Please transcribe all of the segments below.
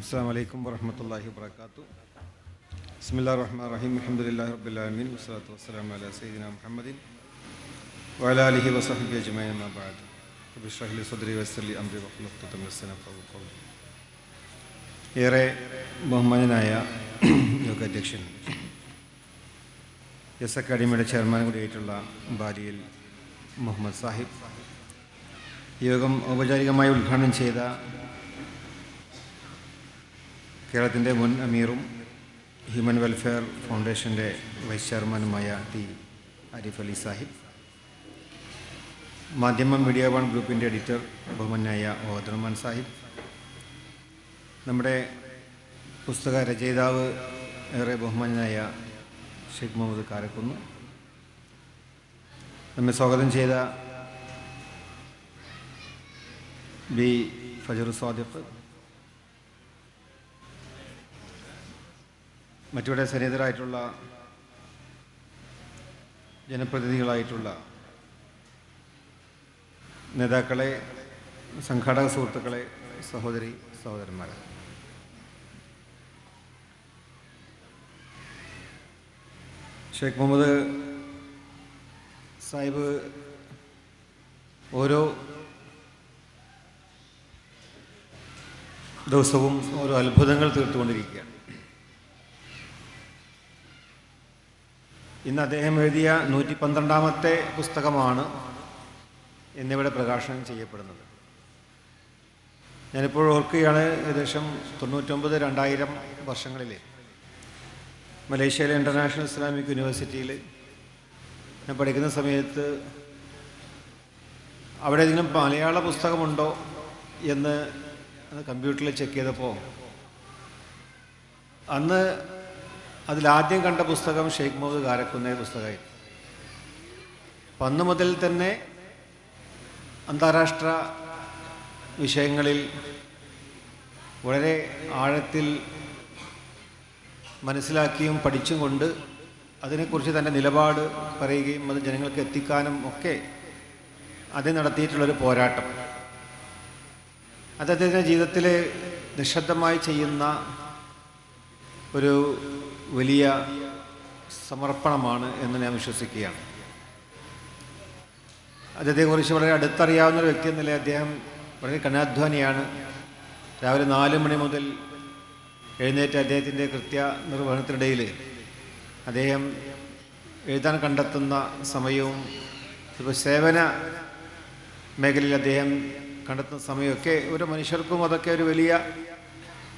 അസ്സലാമു അലൈക്കും വറഹ്മത്തുള്ളാഹി വബറകാതുഹു. ബിസ്മില്ലാഹിർ റഹ്മാനിർ റഹീം. അൽഹംദുലില്ലാഹി റബ്ബിൽ ആലമീൻ. വസ്സലാത്തു വസ്സലാമു അലാ സയ്യിദിനാ മുഹമ്മദിൻ വഅലാ ആലിഹി വസഹ്ബിഹി അജ്മഈൻ. അമ്മാ ബഅദ്. റബ്ബി ഇശ്റഹ് ലി സദ്രി വയസ്സിർ ലി അംരി വഹ്ലുൽ ഉഖ്ദത മിൻ ലിസാനി യഫ്ഖഹൂ ഖൗലി. ഏറെ ബഹുമാന്യനായ യോഗാധ്യക്ഷൻ, എസ് അക്കാഡമിയുടെ ചെയർമാൻ കൂടിയായിട്ടുള്ള ബാരിയിൽ മുഹമ്മദ് സാഹിബ്, യോഗം ഔപചാരികമായി ഉദ്ഘാടനം ചെയ്ത കേരളത്തിൻ്റെ മുൻ അമീറും ഹ്യൂമൻ വെൽഫെയർ ഫൗണ്ടേഷൻ്റെ വൈസ് ചെയർമാനുമായ ടി ആരിഫ് അലി സാഹിബ്, മാധ്യമം മീഡിയ വൺ ഗ്രൂപ്പിൻ്റെ എഡിറ്റർ ബഹുമാന്യായ ഒ അബ്ദുറഹ്മാൻ സാഹിബ്, നമ്മുടെ പുസ്തക രചയിതാവ് ഏറെ ബഹുമാന്യനായ ഷെയ്ഖ് മുഹമ്മദ് കാരക്കുന്ന്, നമ്മെ സ്വാഗതം ചെയ്ത ബി ഫജർ സാദിഖ്, മറ്റിവിടെ സന്നിഹിതരായിട്ടുള്ള ജനപ്രതിനിധികളായിട്ടുള്ള നേതാക്കളെ, സംഘാടക സുഹൃത്തുക്കളെ, സഹോദരി സഹോദരന്മാരെ, ഷെയ്ഖ് മുഹമ്മദ് സാഹിബ് ഓരോ ദിവസവും ഓരോ അത്ഭുതങ്ങൾ തീർത്തുകൊണ്ടിരിക്കുകയാണ്. ഇന്ന് അദ്ദേഹം എഴുതിയ 112ാമത്തെ പുസ്തകമാണ് എന്നിവിടെ പ്രകാശനം ചെയ്യപ്പെടുന്നത്. ഞാനിപ്പോൾ ഓർക്കുകയാണ്, ഏകദേശം 99-2000 വർഷങ്ങളിൽ മലേഷ്യയിലെ ഇൻ്റർനാഷണൽ ഇസ്ലാമിക് യൂണിവേഴ്സിറ്റിയിൽ ഞാൻ പഠിക്കുന്ന സമയത്ത് അവിടെ ഏതെങ്കിലും മലയാള പുസ്തകമുണ്ടോ എന്ന് കമ്പ്യൂട്ടറിൽ ചെക്ക് ചെയ്തപ്പോൾ അന്ന് അതിലാദ്യം കണ്ട പുസ്തകം ഷെയ്ഖ് മുഹമ്മദ് കാരക്കുന്നിൻ്റെ പുസ്തകമായിരുന്നു. അപ്പം അന്ന് മുതൽ തന്നെ അന്താരാഷ്ട്ര വിഷയങ്ങളിൽ വളരെ ആഴത്തിൽ മനസ്സിലാക്കിയും പഠിച്ചും കൊണ്ട് അതിനെക്കുറിച്ച് തൻ്റെ നിലപാട് പറയുകയും അത് ജനങ്ങൾക്ക് എത്തിക്കാനും ഒക്കെ അത് നടത്തിയിട്ടുള്ളൊരു പോരാട്ടം അദ്ദേഹത്തിൻ്റെ ജീവിതത്തിൽ നിശബ്ദമായി ചെയ്യുന്ന ഒരു വലിയ സമർപ്പണമാണ് എന്ന് ഞാൻ വിശ്വസിക്കുകയാണ്. അദ്ദേഹത്തെക്കുറിച്ച് വളരെ അടുത്തറിയാവുന്ന ഒരു വ്യക്തി എന്ന നിലയിൽ അദ്ദേഹം വളരെ കഠിനാധ്വാനിയാണ്. രാവിലെ 4 മണി മുതൽ എഴുന്നേറ്റ് അദ്ദേഹത്തിൻ്റെ കൃത്യനിർവഹണത്തിനിടയിൽ അദ്ദേഹം എഴുതാൻ കണ്ടെത്തുന്ന സമയവും ഇപ്പോൾ സേവന മേഖലയിൽ അദ്ദേഹം കണ്ടെത്തുന്ന സമയമൊക്കെ ഒരു മനുഷ്യർക്കും അതൊക്കെ ഒരു വലിയ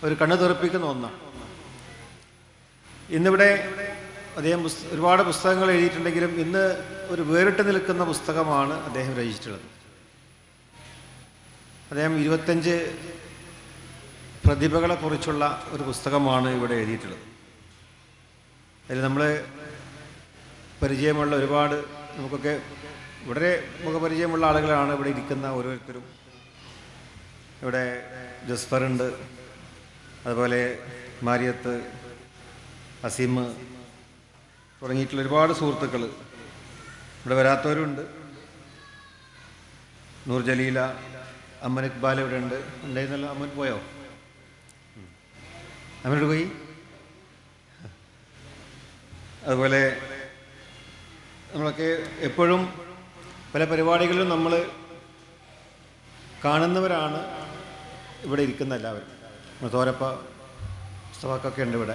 ഒരു കണ്ണു തെറിപ്പിക്കുന്ന ഒന്നാണ്. ഇന്നിവിടെ അദ്ദേഹം ഒരുപാട് പുസ്തകങ്ങൾ എഴുതിയിട്ടുണ്ടെങ്കിലും ഇന്ന് ഒരു വേറിട്ട് നിൽക്കുന്ന പുസ്തകമാണ് അദ്ദേഹം രചിച്ചിട്ടുള്ളത്. അദ്ദേഹം 25 പ്രതിഭകളെക്കുറിച്ചുള്ള ഒരു പുസ്തകമാണ് ഇവിടെ എഴുതിയിട്ടുള്ളത്. അതിൽ നമ്മൾ പരിചയമുള്ള ഒരുപാട്, നമുക്കൊക്കെ വളരെ മുഖപരിചയമുള്ള ആളുകളാണ് ഇവിടെ ഇരിക്കുന്ന ഓരോരുത്തരും. ഇവിടെ ജസ്ഫറുണ്ട്, അതുപോലെ മാരിയത്ത്, അസീം തുടങ്ങിയിട്ടുള്ള ഒരുപാട് സുഹൃത്തുക്കൾ ഇവിടെ വരാത്തവരുണ്ട്. നൂർ ജലീല, അമ്മൻ ഇക്ബാൽ ഇവിടെ ഉണ്ട്. ഉണ്ടായിരുന്നല്ലോ, അമ്മൻ പോയോ? അമ്മനോട് പോയി. അതുപോലെ നമ്മളൊക്കെ എപ്പോഴും പല പരിപാടികളിലും നമ്മൾ കാണുന്നവരാണ് ഇവിടെ ഇരിക്കുന്ന എല്ലാവരും. തോരപ്പ പുസ്തകമൊക്കെ ഉണ്ട് ഇവിടെ,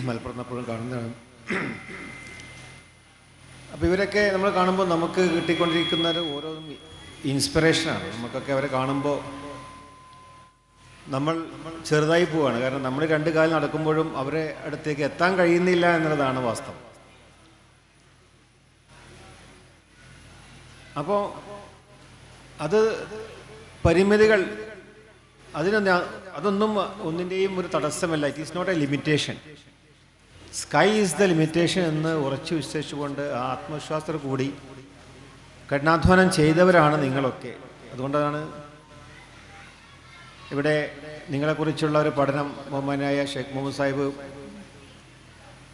മലപ്പുറത്ത് എപ്പോഴും കാണുന്നതാണ്. അപ്പോൾ ഇവരൊക്കെ നമ്മൾ കാണുമ്പോൾ നമുക്ക് കിട്ടിക്കൊണ്ടിരിക്കുന്ന ഓരോ ഇൻസ്പിറേഷനാണ്. നമുക്കൊക്കെ അവരെ കാണുമ്പോൾ നമ്മൾ ചെറുതായി പോവുകയാണ്. കാരണം നമ്മൾ 2 കാലം നടക്കുമ്പോഴും അവരെ അടുത്തേക്ക് എത്താൻ കഴിയുന്നില്ല എന്നുള്ളതാണ് വാസ്തവം. അപ്പോൾ അത് പരിമിതികൾ, അതൊന്നും ഒന്നിൻ്റെയും ഒരു തടസ്സമല്ല. It is not a limitation. Sky is the limitation എന്ന് ഉറച്ചു വിശ്വസിച്ചുകൊണ്ട് ആ ആത്മവിശ്വാസത്തോടു കൂടി കഠിനാധ്വാനം ചെയ്തവരാണ് നിങ്ങളൊക്കെ. അതുകൊണ്ടാണ് ഇവിടെ നിങ്ങളെക്കുറിച്ചുള്ള ഒരു പഠനം ബഹുമാനായ ഷെയ്ഖ് മുഹമ്മദ് സാഹിബ്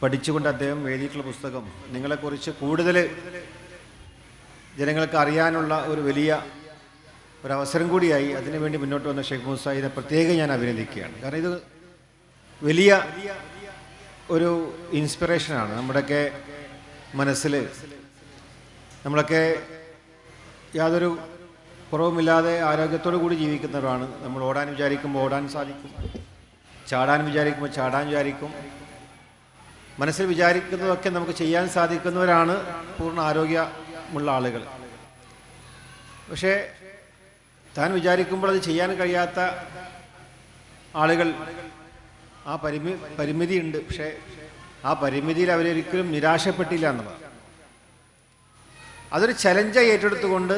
പഠിച്ചുകൊണ്ട് അദ്ദേഹം എഴുതിയിട്ടുള്ള പുസ്തകം നിങ്ങളെക്കുറിച്ച് കൂടുതൽ ജനങ്ങൾക്ക് അറിയാനുള്ള ഒരു വലിയ ഒരവസരം കൂടിയായി. അതിനുവേണ്ടി മുന്നോട്ട് വന്ന ഷെയ്ഖ് മുഹമ്മദ് സാഹിബിനെ പ്രത്യേകം ഞാൻ അഭിനന്ദിക്കുകയാണ്. കാരണം ഇത് വലിയ ഒരു ഇൻസ്പിറേഷനാണ്. നമ്മുടെയൊക്കെ മനസ്സിൽ നമ്മളൊക്കെ യാതൊരു കുറവുമില്ലാതെ ആരോഗ്യത്തോടു കൂടി ജീവിക്കുന്നവരാണ്. നമ്മൾ ഓടാൻ വിചാരിക്കുമ്പോൾ ഓടാൻ സാധിക്കും, ചാടാൻ വിചാരിക്കുമ്പോൾ ചാടാൻ വിചാരിക്കും, മനസ്സിൽ വിചാരിക്കുന്നതൊക്കെ നമുക്ക് ചെയ്യാൻ സാധിക്കുന്നവരാണ് പൂർണ്ണ ആരോഗ്യമുള്ള ആളുകൾ. പക്ഷേ താൻ വിചാരിക്കുമ്പോൾ അത് ചെയ്യാൻ കഴിയാത്ത ആളുകൾ ആ പരിമിതിയുണ്ട്. പക്ഷേ ആ പരിമിതിയിൽ അവരൊരിക്കലും നിരാശപ്പെട്ടില്ല എന്നുള്ളതാണ്. അതൊരു ചലഞ്ചായി ഏറ്റെടുത്തുകൊണ്ട്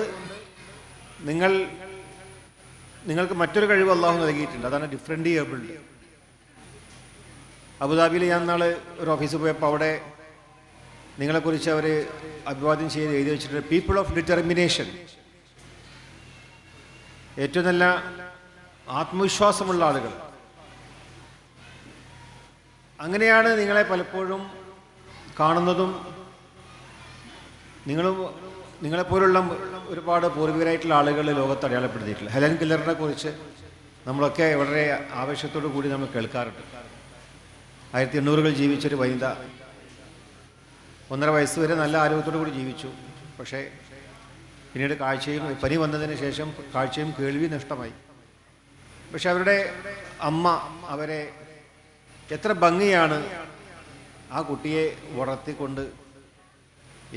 നിങ്ങൾക്ക് മറ്റൊരു കഴിവ് അള്ളാഹു നൽകിയിട്ടുണ്ട്. അതാണ് ഡിഫറെൻ്റ് ഏബിൾഡ്. അബുദാബിയിൽ ഞാൻ നാളെ ഒരു ഓഫീസിൽ പോയപ്പോൾ അവിടെ നിങ്ങളെക്കുറിച്ച് അവർ അഭിവാദ്യം ചെയ്ത് എഴുതി വെച്ചിട്ടുണ്ട്, പീപ്പിൾ ഓഫ് ഡിറ്റർമിനേഷൻ, ഏറ്റവും നല്ല ആത്മവിശ്വാസമുള്ള ആളുകൾ. അങ്ങനെയാണ് നിങ്ങളെ പലപ്പോഴും കാണുന്നതും. നിങ്ങളെപ്പോലുള്ള ഒരുപാട് പൂർവികരായിട്ടുള്ള ആളുകൾ ലോകത്ത് അടയാളപ്പെടുത്തിയിട്ടില്ല. ഹെലൻ കെല്ലറിനെ കുറിച്ച് നമ്മളൊക്കെ വളരെ ആവേശത്തോടു കൂടി നമ്മൾ കേൾക്കാറുണ്ട്. 1800-കൾ ജീവിച്ചൊരു വനിത, 1.5 വയസ്സ് വരെ നല്ല ആരോഗ്യത്തോടു കൂടി ജീവിച്ചു. പക്ഷേ പിന്നീട് പനി വന്നതിന് ശേഷം കാഴ്ചയും കേൾവിയും നഷ്ടമായി. പക്ഷെ അവരുടെ അമ്മ അവരെ എത്ര ഭംഗിയാണ് ആ കുട്ടിയെ വളർത്തിക്കൊണ്ട്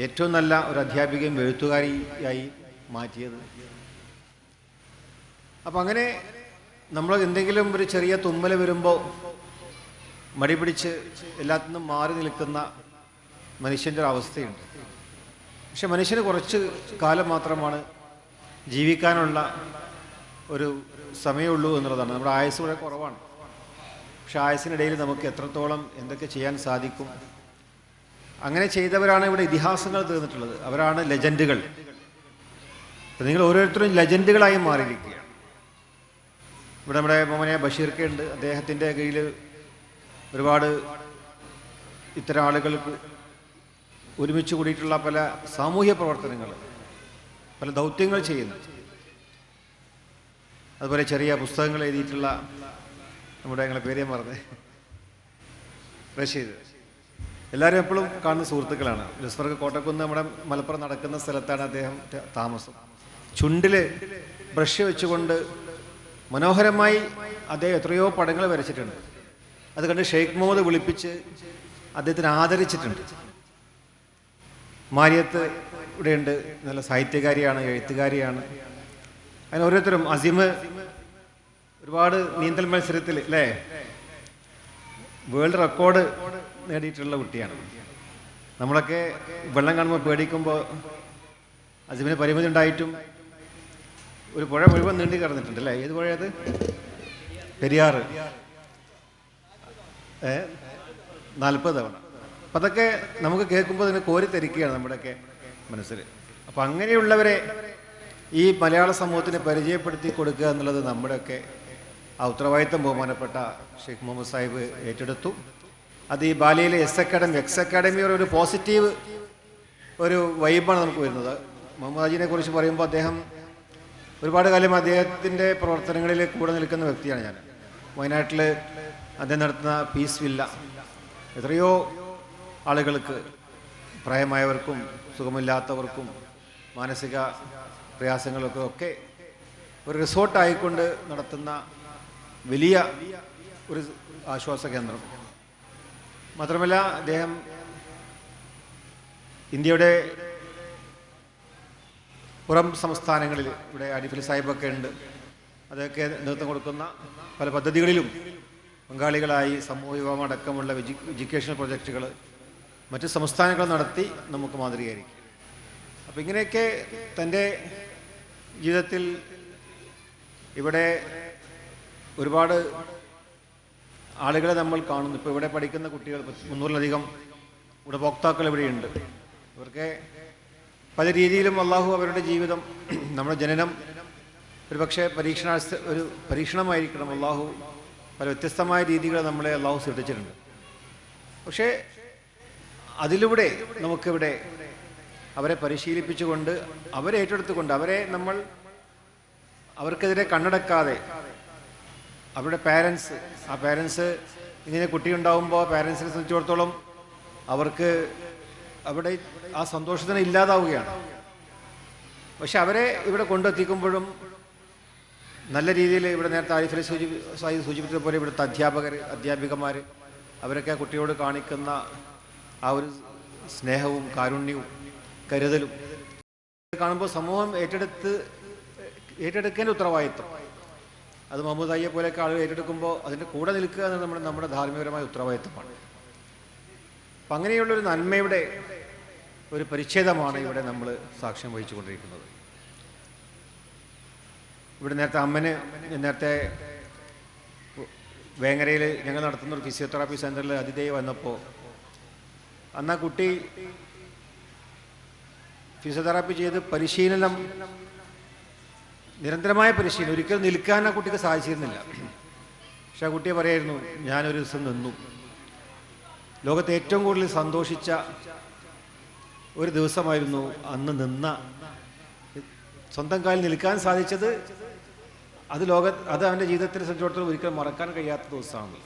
ഏറ്റവും നല്ല ഒരു അധ്യാപികയും എഴുത്തുകാരിയായി മാറ്റിയത്. അപ്പം അങ്ങനെ നമ്മൾ എന്തെങ്കിലും ഒരു ചെറിയ തുമ്മൽ വരുമ്പോൾ മടി പിടിച്ച് എല്ലാത്തിനും മാറി നിൽക്കുന്ന മനുഷ്യൻ്റെ ഒരു അവസ്ഥയുണ്ട്. പക്ഷെ മനുഷ്യന് കുറച്ച് കാലം മാത്രമാണ് ജീവിക്കാനുള്ള ഒരു സമയമുള്ളൂ എന്നുള്ളതാണ്. നമ്മുടെ ആയുസ് വളരെ കുറവാണ്. പക്ഷെ ആയുസിനിടയിൽ നമുക്ക് എത്രത്തോളം എന്തൊക്കെ ചെയ്യാൻ സാധിക്കും. അങ്ങനെ ചെയ്തവരാണ് ഇവിടെ ഇതിഹാസങ്ങൾ തീർന്നിട്ടുള്ളത്. അവരാണ് ലെജൻഡുകൾ. അപ്പം നിങ്ങൾ ഓരോരുത്തരും ലെജൻഡുകളായി മാറിയിരിക്കുകയാണ്. ഇവിടെ നമ്മുടെ മോനെ ബഷീർക്കുണ്ട്. അദ്ദേഹത്തിൻ്റെ കീഴിൽ ഒരുപാട് ഇത്തരം ആളുകൾക്ക് ഒരുമിച്ച് കൂടിയിട്ടുള്ള പല സാമൂഹ്യ പ്രവർത്തനങ്ങൾ, പല ദൗത്യങ്ങൾ ചെയ്യുന്നു. അതുപോലെ ചെറിയ പുസ്തകങ്ങൾ എഴുതിയിട്ടുള്ള നമ്മുടെ ഞങ്ങളെ പേര് മറന്നേ, റഷീദ്. എല്ലാവരും എപ്പോഴും കാണുന്ന സുഹൃത്തുക്കളാണ്. ലുസ്ഫർക്ക് കോട്ടക്കുന്ന് നമ്മുടെ മലപ്പുറം നടക്കുന്ന സ്ഥലത്താണ് അദ്ദേഹം താമസം. ചുണ്ടിൽ ബ്രഷ് വെച്ചുകൊണ്ട് മനോഹരമായി അദ്ദേഹം എത്രയോ പടങ്ങൾ വരച്ചിട്ടുണ്ട്. അത് കണ്ട് ഷെയ്ഖ് മുഹമ്മദ് വിളിപ്പിച്ച് അദ്ദേഹത്തിന് ആദരിച്ചിട്ടുണ്ട്. മാരിയത്ത് ഇവിടെയുണ്ട്, നല്ല സാഹിത്യകാരിയാണ്, എഴുത്തുകാരിയാണ്. അതിന് ഓരോരുത്തരും അസിമ് ഒരുപാട് നീന്തൽ മത്സരത്തിൽ അല്ലേ വേൾഡ് റെക്കോർഡ് നേടിയിട്ടുള്ള കുട്ടിയാണ്. നമ്മളൊക്കെ വെള്ളം കാണുമ്പോൾ പേടിക്കുമ്പോൾ അസിമിന് പരിമിതി ഉണ്ടായിട്ടും ഒരു പുഴ മുഴുവൻ നീണ്ടി കിടന്നിട്ടുണ്ട് അല്ലേ. ഏത് പുഴയത്? പെരിയാറ്. 40 തവണ. അപ്പം അതൊക്കെ നമുക്ക് കേൾക്കുമ്പോൾ അതിനെ കോരിത്തരിക്കുകയാണ് നമ്മുടെയൊക്കെ മനസ്സിൽ. അപ്പം അങ്ങനെയുള്ളവരെ ഈ മലയാള സമൂഹത്തിന് പരിചയപ്പെടുത്തി കൊടുക്കുക എന്നുള്ളത് നമ്മുടെയൊക്കെ ആ ഉത്തരവാദിത്തം ബഹുമാനപ്പെട്ട ഷെയ്ഖ് മുഹമ്മദ് സാഹിബ് ഏറ്റെടുത്തു. അത് ഈ ബാലിയിലെ എക്സ് അക്കാഡമി ഒരു പോസിറ്റീവ് ഒരു വൈബാണ് നമുക്ക് വരുന്നത്. മുഹമ്മദ് ഹാജിനെ കുറിച്ച് പറയുമ്പോൾ അദ്ദേഹം ഒരുപാട് കാലം അദ്ദേഹത്തിൻ്റെ പ്രവർത്തനങ്ങളിൽ കൂടെ നിൽക്കുന്ന വ്യക്തിയാണ് ഞാൻ. വയനാട്ടിൽ അദ്ദേഹം നടത്തുന്ന പീസ് വില്ല എത്രയോ ആളുകൾക്ക്, പ്രായമായവർക്കും സുഖമില്ലാത്തവർക്കും മാനസിക പ്രയാസങ്ങൾക്കും ഒക്കെ ഒരു റിസോർട്ടായിക്കൊണ്ട് നടത്തുന്ന വലിയ ഒരു ആശ്വാസ കേന്ദ്രം. മാത്രമല്ല അദ്ദേഹം ഇന്ത്യയുടെ പുറം സംസ്ഥാനങ്ങളിൽ, ഇവിടെ അരിഫിൽ സാഹിബൊക്കെ ഉണ്ട്, അതൊക്കെ നേതൃത്വം കൊടുക്കുന്ന പല പദ്ധതികളിലും പങ്കാളികളായി സമൂഹ വിഭാഗം അടക്കമുള്ള എഡ്യൂക്കേഷണൽ പ്രൊജക്റ്റുകൾ മറ്റ് സംസ്ഥാനങ്ങൾ നടത്തി നമുക്ക് മാതൃകയായിരിക്കും. അപ്പം ഇങ്ങനെയൊക്കെ തൻ്റെ ജീവിതത്തിൽ ഇവിടെ ഒരുപാട് ആളുകളെ നമ്മൾ കാണുന്നു. ഇപ്പോൾ ഇവിടെ പഠിക്കുന്ന കുട്ടികൾ 300-ലധികം ഉപഭോക്താക്കൾ ഇവിടെയുണ്ട്. ഇവർക്ക് പല രീതിയിലും അള്ളാഹു അവരുടെ ജീവിതം, നമ്മുടെ ജനനം ഒരു പക്ഷേ ഒരു പരീക്ഷണമായിരിക്കണം. അള്ളാഹു പല വ്യത്യസ്തമായ രീതികൾ നമ്മളെ അള്ളാഹു സൃഷ്ടിച്ചിട്ടുണ്ട്. പക്ഷേ അതിലൂടെ നമുക്കിവിടെ അവരെ പരിശീലിപ്പിച്ചുകൊണ്ട്, അവരെ ഏറ്റെടുത്തുകൊണ്ട്, അവർക്കെതിരെ കണ്ണടക്കാതെ അവരുടെ പാരൻസ് ഇങ്ങനെ കുട്ടിയുണ്ടാകുമ്പോൾ പാരൻസിനെ സംബന്ധിച്ചിടത്തോളം അവർക്ക് അവിടെ ആ സന്തോഷത്തിന് ഇല്ലാതാവുകയാണ്. പക്ഷെ അവരെ ഇവിടെ കൊണ്ടെത്തിക്കുമ്പോഴും നല്ല രീതിയിൽ ഇവിടെ നേരത്തെ ആരിഫലി സൂചിപ്പിച്ചതുപോലെ ഇവിടുത്തെ അധ്യാപികമാർ അവരൊക്കെ കുട്ടിയോട് കാണിക്കുന്ന ആ ഒരു സ്നേഹവും കാരുണ്യവും കരുതലും കാണുമ്പോൾ സമൂഹം ഏറ്റെടുക്കേണ്ട ഉത്തരവാദിത്വം അത് മുഹമ്മദ് അയ്യെ പോലെയൊക്കെ ആളുകൾ ഏറ്റെടുക്കുമ്പോൾ അതിൻ്റെ കൂടെ നിൽക്കുക എന്നത് നമ്മുടെ ധാർമ്മികപരമായ ഉത്തരവാദിത്വമാണ്. അപ്പം അങ്ങനെയുള്ളൊരു നന്മയുടെ ഒരു പരിച്ഛേദമാണ് ഇവിടെ നമ്മൾ സാക്ഷ്യം വഹിച്ചു കൊണ്ടിരിക്കുന്നത്. ഇവിടെ നേരത്തെ വേങ്ങരയിൽ ഞങ്ങൾ നടത്തുന്ന ഒരു ഫിസിയോതെറാപ്പി സെൻ്ററിൽ അതിഥിയായി വന്നപ്പോൾ അന്ന് ആ കുട്ടി ഫിസിയോതെറാപ്പി ചെയ്ത് നിരന്തരമായ പരിശീലനം, ഒരിക്കലും നിൽക്കാൻ ആ കുട്ടിക്ക് സാധിച്ചിരുന്നില്ല. പക്ഷെ ആ കുട്ടിയെ പറയായിരുന്നു, ഞാനൊരു ദിവസം നിന്നു. ലോകത്തെ ഏറ്റവും കൂടുതൽ സന്തോഷിച്ച ഒരു ദിവസമായിരുന്നു അന്ന് നിന്ന, സ്വന്തം കാലിൽ നിൽക്കാൻ സാധിച്ചത്. അത് അവൻ്റെ ജീവിതത്തിനെ സംബന്ധിച്ചിടത്തോളം ഒരിക്കലും മറക്കാൻ കഴിയാത്ത ദിവസമാണ്.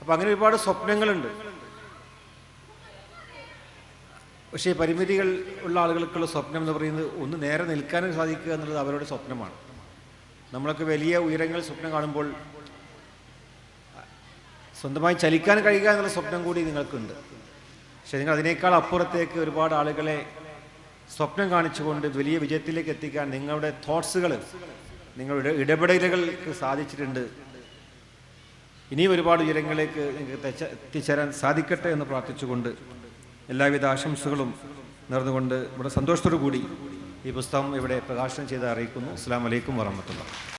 അപ്പം അങ്ങനെ ഒരുപാട് സ്വപ്നങ്ങളുണ്ട്. പക്ഷേ പരിമിതികൾ ഉള്ള ആളുകൾക്കുള്ള സ്വപ്നം എന്ന് പറയുന്നത് ഒന്ന് നേരെ നിൽക്കാനും സാധിക്കുക എന്നുള്ളത് അവരുടെ സ്വപ്നമാണ്. നമ്മളൊക്കെ വലിയ ഉയരങ്ങൾ സ്വപ്നം കാണുമ്പോൾ സ്വന്തമായി ചലിക്കാൻ കഴിയുക എന്നുള്ള സ്വപ്നം കൂടി നിങ്ങൾക്കുണ്ട്. പക്ഷെ നിങ്ങൾ അതിനേക്കാൾ അപ്പുറത്തേക്ക് ഒരുപാട് ആളുകളെ സ്വപ്നം കാണിച്ചുകൊണ്ട് വലിയ വിജയത്തിലേക്ക് എത്തിക്കാൻ നിങ്ങളുടെ തോട്ട്സുകൾ, നിങ്ങളുടെ ഇടപെടലുകൾക്ക് സാധിച്ചിട്ടുണ്ട്. ഇനിയും ഒരുപാട് ഉയരങ്ങളിലേക്ക് നിങ്ങൾക്ക് എത്തിച്ചേരാൻ സാധിക്കട്ടെ എന്ന് പ്രാർത്ഥിച്ചുകൊണ്ട് എല്ലാവിധ ആശംസകളും നേർന്നുകൊണ്ട് ഇവിടെ സന്തോഷത്തോടു കൂടി ഈ പുസ്തകം ഇവിടെ പ്രകാശനം ചെയ്ത് അറിയിക്കുന്നു. അസ്സലാമു അലൈക്കും വറഹ്മത്തുള്ളാഹി.